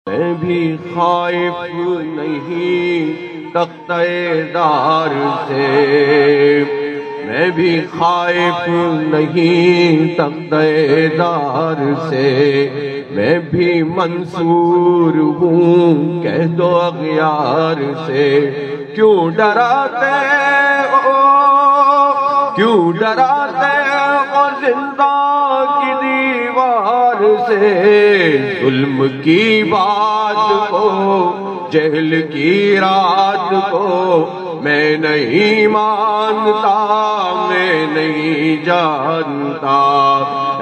میں بھی خائف نہیں تختہ دار سے، میں بھی خائف نہیں تختہ دار سے، میں بھی منصور ہوں کہہ دو اغیار سے۔ کیوں ڈراتے ہو، کیوں ڈراتے ہو زندہ کی دیوار سے؟ ظلم کی بات کو، جہل کی رات کو میں نہیں مانتا، میں نہیں جانتا،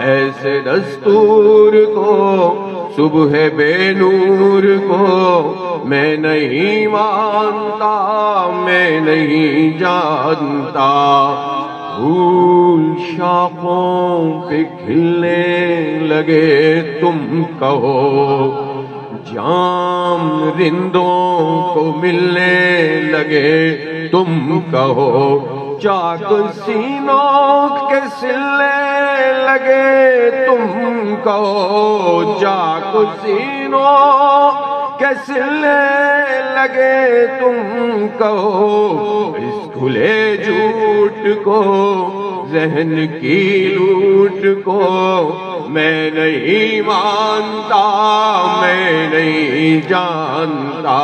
ایسے دستور کو، صبح بے نور کو میں نہیں مانتا، میں نہیں جانتا۔ پھول شاخوں پہ کھلنے لگے تم کہو، جام رندوں کو ملنے لگے تم کہو، چاک سینوں کے سلنے لگے تم کہو، چاک سینوں کے سلنے لگے تم کہو، اس کھلے جھوٹ کو، ذہن کی لوٹ کو میں نہیں مانتا، میں نہیں جانتا،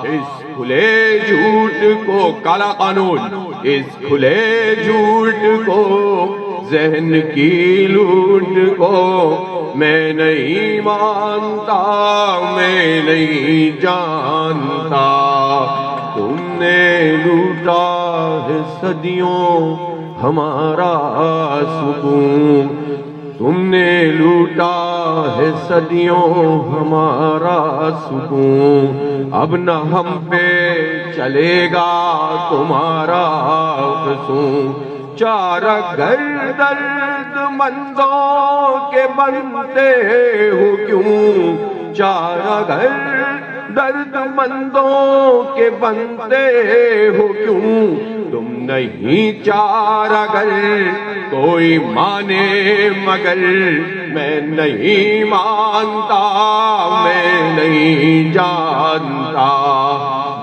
اس کھلے جھوٹ کو، کالا قانون، اس کھلے جھوٹ کو، ذہن کی لوٹ کو میں نہیں مانتا، میں نہیں جانتا۔ تم نے لوٹا ہے صدیوں ہمارا سکون، تم نے لوٹا ہے صدیوں ہمارا سکون، اب نہ ہم پہ چلے گا تمہارا فسون۔ چارہ گھر درد مندوں کے بنتے ہو کیوں، چارہ گھر درد مندوں کے بنتے ہو کیوں، تم نہیں چارہ گر کوئی مانے مگر میں نہیں مانتا، میں نہیں جانتا۔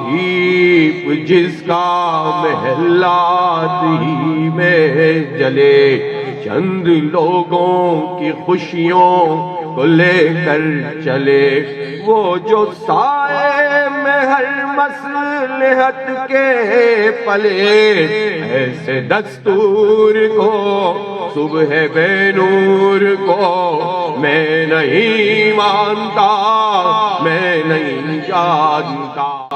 دیپ جس کا محلات ہی میں جلے، چند لوگوں کی خوشیوں کو لے کر چلے، وہ جو سائے میں ہر مصلحت کے پلے، ایسے دستور کو، صبح بے نور کو میں نہیں مانتا، میں نہیں جانتا۔